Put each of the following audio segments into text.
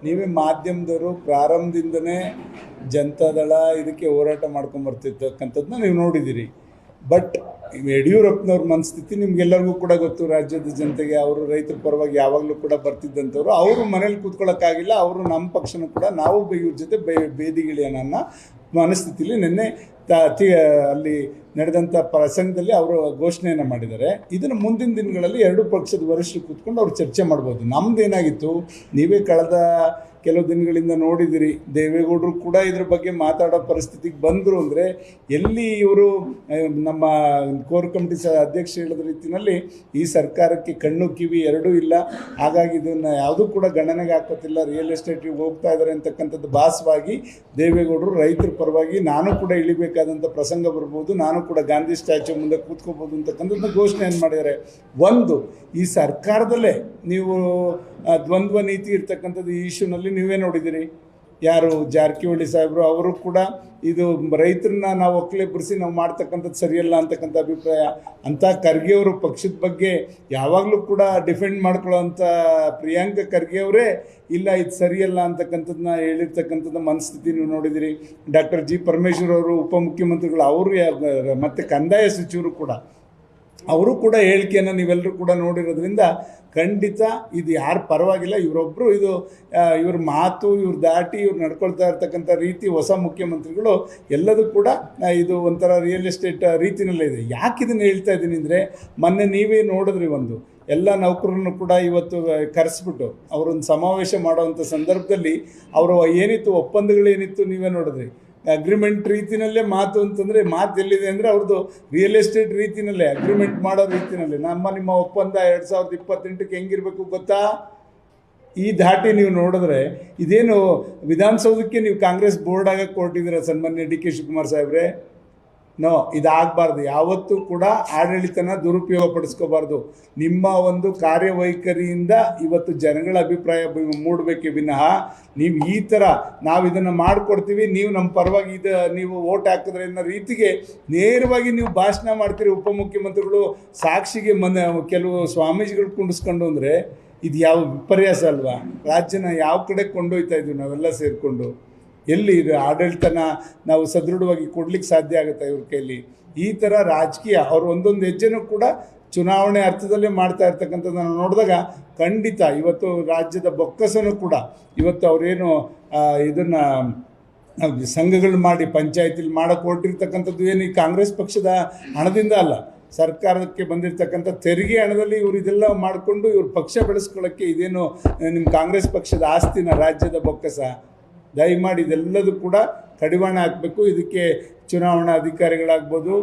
ನೀವೇ ಮಾಧ್ಯಮದವರು ಪ್ರಾರಂಭದಿಂದನೇ ಜನತಾದಳ ಇದಕ್ಕೆ ಹೋರಾಟ ಮಾಡ್ಕೊಂಬರ್ತಿರ್ತಕ್ಕಂಥದ್ದನ್ನ ನೀವು ನೋಡಿದ್ದೀರಿ. ಬಟ್ ಯಡಿಯೂರಪ್ಪನವ್ರ ಮನಸ್ಥಿತಿ ನಿಮ್ಗೆಲ್ಲರಿಗೂ ಕೂಡ ಗೊತ್ತು. ರಾಜ್ಯದ ಜನತೆಗೆ ಅವರು ರೈತರ ಪರವಾಗಿ ಯಾವಾಗಲೂ ಕೂಡ ಬರ್ತಿದ್ದಂಥವ್ರು. ಅವರು ಮನೇಲಿ ಕೂತ್ಕೊಳ್ಳೋಕ್ಕಾಗಿಲ್ಲ, ಅವರು ನಮ್ಮ ಪಕ್ಷನೂ ಕೂಡ ನಾವು ಇವ್ರ ಜೊತೆ ಬೇದಿಗಿಳಿಯೋಣ ಅನ್ನೋ ಮನಸ್ಥಿತಿಲಿ ನಿನ್ನೆ ಅಲ್ಲಿ ನಡೆದಂಥ ಪ್ರಸಂಗದಲ್ಲಿ ಅವರು ಘೋಷಣೆಯನ್ನು ಮಾಡಿದ್ದಾರೆ. ಇದನ್ನು ಮುಂದಿನ ದಿನಗಳಲ್ಲಿ ಎರಡೂ ಪಕ್ಷದ ವರಿಷ್ಠರು ಕೂತ್ಕೊಂಡು ಅವ್ರು ಚರ್ಚೆ ಮಾಡ್ಬೋದು. ನಮ್ಮದೇನಾಗಿತ್ತು, ನೀವೇ ಕಳೆದ ಕೆಲವು ದಿನಗಳಿಂದ ನೋಡಿದಿರಿ, ದೇವೇಗೌಡರು ಕೂಡ ಇದ್ರ ಬಗ್ಗೆ ಮಾತಾಡೋ ಪರಿಸ್ಥಿತಿಗೆ ಬಂದರು. ಅಂದರೆ ಎಲ್ಲಿ ಇವರು ನಮ್ಮ ಕೋರ್ ಕಮಿಟಿ ಅಧ್ಯಕ್ಷ ಹೇಳಿದ ರೀತಿಯಲ್ಲಿ ಈ ಸರ್ಕಾರಕ್ಕೆ ಕಣ್ಣು ಕಿವಿ ಎರಡೂ ಇಲ್ಲ, ಹಾಗಾಗಿ ಇದನ್ನು ಯಾವುದೂ ಕೂಡ ಗಣನೆಗೆ ಹಾಕೋತಿಲ್ಲ, ರಿಯಲ್ ಎಸ್ಟೇಟಿಗೆ ಹೋಗ್ತಾ ಇದ್ದಾರೆ ಅಂತಕ್ಕಂಥದ್ದು ಭಾಸವಾಗಿ ದೇವೇಗೌಡರು ರೈತರ ಪರವಾಗಿ ನಾನು ಕೂಡ ಇಳಿಬೇಕಾದಂಥ ಪ್ರಸಂಗ ಬರ್ಬೋದು, ನಾನು ಕೂಡ ಗಾಂಧಿ ಸ್ಟ್ಯಾಚ್ಯೂ ಮುಂದೆ ಕೂತ್ಕೋಬೋದು ಅಂತಕ್ಕಂಥದ್ದು ಘೋಷಣೆಯನ್ನು ಮಾಡಿದ್ದಾರೆ. ಒಂದು, ಈ ಸರ್ಕಾರದಲ್ಲೇ ನೀವು ದ್ವಂದ್ವ ನೀತಿ ಇರ್ತಕ್ಕಂಥದ್ದು ಈ ಇಶ್ಯೂನಲ್ಲಿ ನೀವೇ ನೋಡಿದ್ದೀರಿ. ಯಾರು ಜಾರಕಿಹೊಳಿ ಸಾಹೇಬರು ಅವರು ಕೂಡ ಇದು ರೈತರನ್ನ ನಾವು ಒಕ್ಕಲೆಬ್ಬಿಸಿ ನಾವು ಮಾಡ್ತಕ್ಕಂಥದ್ದು ಸರಿಯಲ್ಲ ಅಂತಕ್ಕಂಥ ಅಭಿಪ್ರಾಯ. ಅಂಥ ಖರ್ಗೆ ಅವರು ಪಕ್ಷದ ಬಗ್ಗೆ ಯಾವಾಗಲೂ ಕೂಡ ಡಿಫೆಂಡ್ ಮಾಡ್ಕೊಳ್ಳೋವಂಥ ಪ್ರಿಯಾಂಕ ಖರ್ಗೆ ಅವರೇ ಇಲ್ಲ ಇದು ಸರಿಯಲ್ಲ ಅಂತಕ್ಕಂಥದ್ದನ್ನ ಹೇಳಿರ್ತಕ್ಕಂಥದ್ದು ಮನಸ್ಥಿತಿ ನೀವು ನೋಡಿದಿರಿ. ಡಾಕ್ಟರ್ ಜಿ ಪರಮೇಶ್ವರ್ ಅವರು ಉಪಮುಖ್ಯಮಂತ್ರಿಗಳು, ಅವರು ಮತ್ತು ಕಂದಾಯ ಸಚಿವರು ಕೂಡ ಅವರು ಕೂಡ ಹೇಳಿಕೆಯನ್ನು ನೀವೆಲ್ಲರೂ ಕೂಡ ನೋಡಿರೋದ್ರಿಂದ ಖಂಡಿತ ಇದು ಯಾರು ಪರವಾಗಿಲ್ಲ. ಇವರೊಬ್ಬರು ಇವ್ರ ಮಾತು, ಇವ್ರ ದಾಟಿ, ಇವ್ರು ನಡ್ಕೊಳ್ತಾ ಇರ್ತಕ್ಕಂಥ ರೀತಿ, ಹೊಸ ಮುಖ್ಯಮಂತ್ರಿಗಳು ಎಲ್ಲದೂ ಕೂಡ ಇದು ಒಂಥರ ರಿಯಲ್ ಎಸ್ಟೇಟ್ ರೀತಿಯಲ್ಲೇ ಇದೆ. ಯಾಕೆ ಇದನ್ನು ಹೇಳ್ತಾ ಇದ್ದೀನಿ ಅಂದರೆ, ಮೊನ್ನೆ ನೀವೇ ನೋಡಿದ್ರಿ, ಎಲ್ಲ ನೌಕರರನ್ನು ಕೂಡ ಇವತ್ತು ಕರೆಸ್ಬಿಟ್ಟು ಅವರೊಂದು ಸಮಾವೇಶ ಮಾಡೋವಂಥ ಸಂದರ್ಭದಲ್ಲಿ ಅವರು ಏನಿತ್ತು ಒಪ್ಪಂದಗಳೇನಿತ್ತು ನೀವೇ ನೋಡಿದ್ರಿ. ಅಗ್ರಿಮೆಂಟ್ ರೀತಿಯಲ್ಲೇ ಮಾತು ಅಂತಂದರೆ ಮಾತು ಎಲ್ಲಿದೆ ಅಂದರೆ ಅವ್ರದ್ದು ರಿಯಲ್ ಎಸ್ಟೇಟ್ ರೀತಿಯಲ್ಲೇ ಅಗ್ರಿಮೆಂಟ್ ಮಾಡೋ ರೀತಿಯಲ್ಲೇ ನಿಮ್ಮ ಒಪ್ಪಂದ 2028ಕ್ಕೆ ಹೆಂಗಿರಬೇಕು ಗೊತ್ತಾ? ಈ ದಾಟಿ ನೀವು ನೋಡಿದ್ರೆ ಇದೇನು ವಿಧಾನಸೌಧಕ್ಕೆ ನೀವು ಕಾಂಗ್ರೆಸ್ ಬೋರ್ಡ್ ಆಗಕ್ಕೆ ಕೊಟ್ಟಿದ್ದೀರ ಸನ್ಮಾನ್ಯ ಡಿ ಕೆ ಶಿವಕುಮಾರ್ ಸಾಹೇಬ್ರೆ? ನೋ, ಇದಾಗಬಾರ್ದು. ಯಾವತ್ತೂ ಕೂಡ ಆಡಳಿತನ ದುರುಪಯೋಗ ಪಡಿಸ್ಕೋಬಾರ್ದು. ನಿಮ್ಮ ಒಂದು ಕಾರ್ಯವೈಖರಿಯಿಂದ ಇವತ್ತು ಜನಗಳ ಅಭಿಪ್ರಾಯ ಮೂಡಬೇಕೇ ವಿನಃ ನೀವು ಈ ಥರ ನಾವು ಇದನ್ನು ಮಾಡಿಕೊಡ್ತೀವಿ, ನೀವು ನಮ್ಮ ಪರವಾಗಿ ನೀವು ಓಟ್ ಹಾಕಿದ್ರೆ ಅನ್ನೋ ರೀತಿಗೆ ನೇರವಾಗಿ ನೀವು ಭಾಷಣ ಮಾಡ್ತೀರಿ. ಉಪಮುಖ್ಯಮಂತ್ರಿಗಳು ಸಾಕ್ಷಿಗೆ ಕೆಲವು ಸ್ವಾಮೀಜಿಗಳು ಕುಂಡಿಸ್ಕೊಂಡು ಅಂದರೆ ಇದು ಯಾವ ವಿಪರ್ಯಾಸ ಅಲ್ವಾ? ರಾಜ್ಯನ ಯಾವ ಕಡೆ ಕೊಂಡೊಯ್ತಾ ಇದ್ದೀವಿ ನಾವೆಲ್ಲ ಸೇರಿಕೊಂಡು? ಎಲ್ಲಿ ಇದು ಆಡಳಿತನ ನಾವು ಸದೃಢವಾಗಿ ಕೊಡ್ಲಿಕ್ಕೆ ಸಾಧ್ಯ ಆಗುತ್ತೆ ಇವ್ರ ಕೈಲಿ? ಈ ಥರ ರಾಜಕೀಯ ಅವರು ಒಂದೊಂದು ಹೆಜ್ಜೆನೂ ಕೂಡ ಚುನಾವಣೆ ಅರ್ಥದಲ್ಲೇ ಮಾಡ್ತಾ ಇರ್ತಕ್ಕಂಥದ್ದನ್ನು ನೋಡಿದಾಗ ಖಂಡಿತ ಇವತ್ತು ರಾಜ್ಯದ ಬೊಕ್ಕಸನೂ ಕೂಡ ಇವತ್ತು ಅವರೇನು ಇದನ್ನು ಸಂಘಗಳು ಮಾಡಿ ಪಂಚಾಯತಿಲಿ ಮಾಡೋಕ್ಕೆ ಹೊರಟಿರ್ತಕ್ಕಂಥದ್ದು ಏನು ಈ ಕಾಂಗ್ರೆಸ್ ಪಕ್ಷದ ಹಣದಿಂದ ಅಲ್ಲ, ಸರ್ಕಾರಕ್ಕೆ ಬಂದಿರತಕ್ಕಂಥ ತೆರಿಗೆ ಹಣದಲ್ಲಿ ಇವರು ಇದೆಲ್ಲ ಮಾಡಿಕೊಂಡು ಇವ್ರ ಪಕ್ಷ ಬೆಳೆಸ್ಕೊಳ್ಳೋಕ್ಕೆ ಇದೇನು ನಿಮ್ಮ ಕಾಂಗ್ರೆಸ್ ಪಕ್ಷದ ಆಸ್ತಿನ ರಾಜ್ಯದ ಬೊಕ್ಕಸ? ದಯಮಾಡಿ ಇದೆಲ್ಲದೂ ಕೂಡ ಕಡಿವಾಣ ಹಾಕಬೇಕು. ಇದಕ್ಕೆ ಚುನಾವಣಾ ಅಧಿಕಾರಿಗಳಾಗ್ಬೋದು,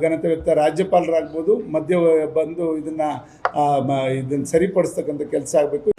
ಘನತೆವೆತ್ತ ರಾಜ್ಯಪಾಲರಾಗ್ಬೋದು ಮಧ್ಯ ಬಂದು ಇದನ್ನು ಸರಿಪಡಿಸ್ತಕ್ಕಂಥ ಕೆಲಸ ಆಗಬೇಕು.